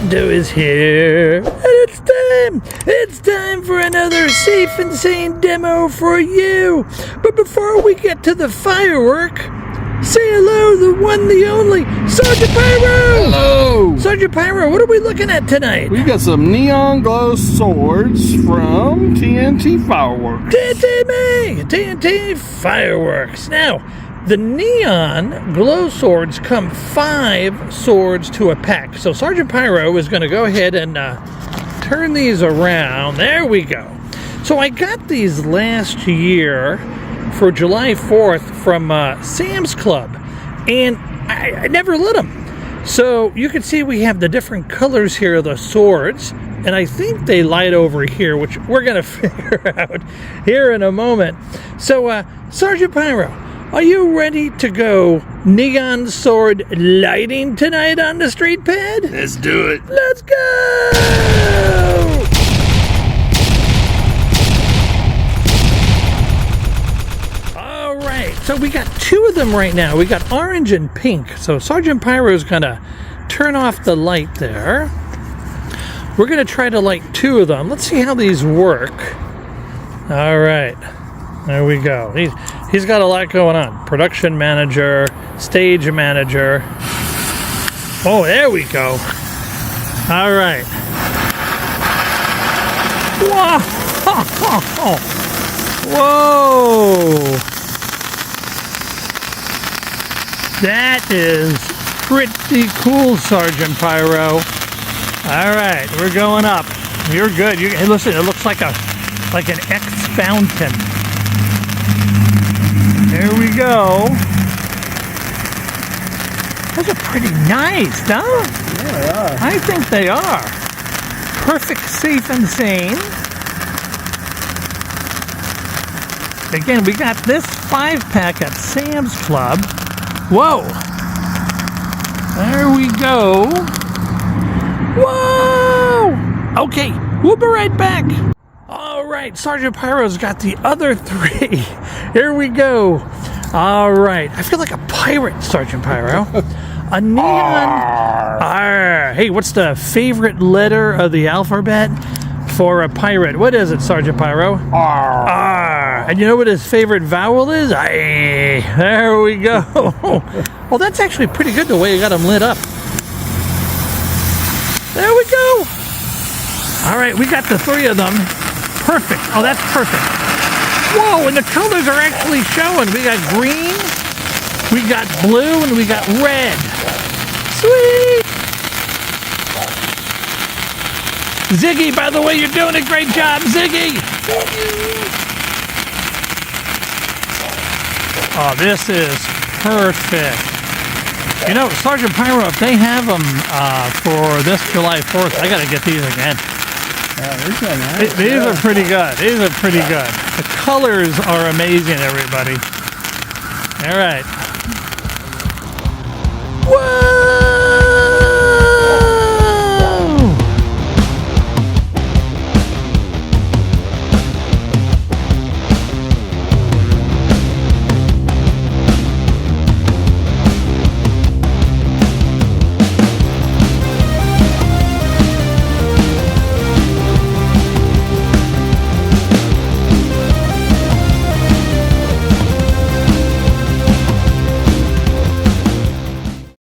Rando is here, and it's time for another safe and sane demo for you. But before we get to the firework, say hello, the one, the only, Sergeant Pyro! Hello! Sergeant Pyro, what are we looking at tonight? We got some neon glow swords from TNT Fireworks. TNT Fireworks. Now, the neon glow swords come 5 swords to a pack. So Sergeant Pyro is going to go ahead and turn these around. There we go. So I got these last year for July 4th from Sam's Club, and I never lit them. So you can see we have the different colors here of the swords, and I think they light over here, which we're going to figure out here in a moment. So Sergeant Pyro, are you ready to go neon sword lighting tonight on the street pad? Let's do it. Let's go! All right, so we got 2 of them right now. We got orange and pink. So Sergeant Pyro is gonna turn off the light there. We're gonna try to light 2 of them. Let's see how these work. All right. There we go. He's got a lot going on. Production manager, stage manager. Oh, there we go. All right. Whoa! Whoa! That is pretty cool, Sergeant Pyro. All right, we're going up. You're good. Hey, listen, it looks like an X fountain. There we go. Those are pretty nice, huh? Yeah, they are. I think they are. Perfect, safe, and sane. Again, we got this 5-pack at Sam's Club. Whoa! There we go. Whoa! Okay, we'll be right back. All right, Sergeant Pyro's got the other 3. Here we go. All right, I feel like a pirate, Sergeant Pyro. A neon. R. Hey, what's the favorite letter of the alphabet for a pirate? What is it, Sergeant Pyro? R. R. And you know what his favorite vowel is? I. There we go. Well, that's actually pretty good the way you got him lit up. There we go. All right, we got the 3 of them. Perfect. Oh, that's perfect. Whoa, and the colors are actually showing. We got green, we got blue, and we got red. Sweet. Ziggy, by the way, you're doing a great job, Ziggy. Oh, this is perfect. You know, Sergeant Pyro, if they have them for this July 4th, I got to get these again. These are pretty good. These are pretty good. The colors are amazing, everybody. All right.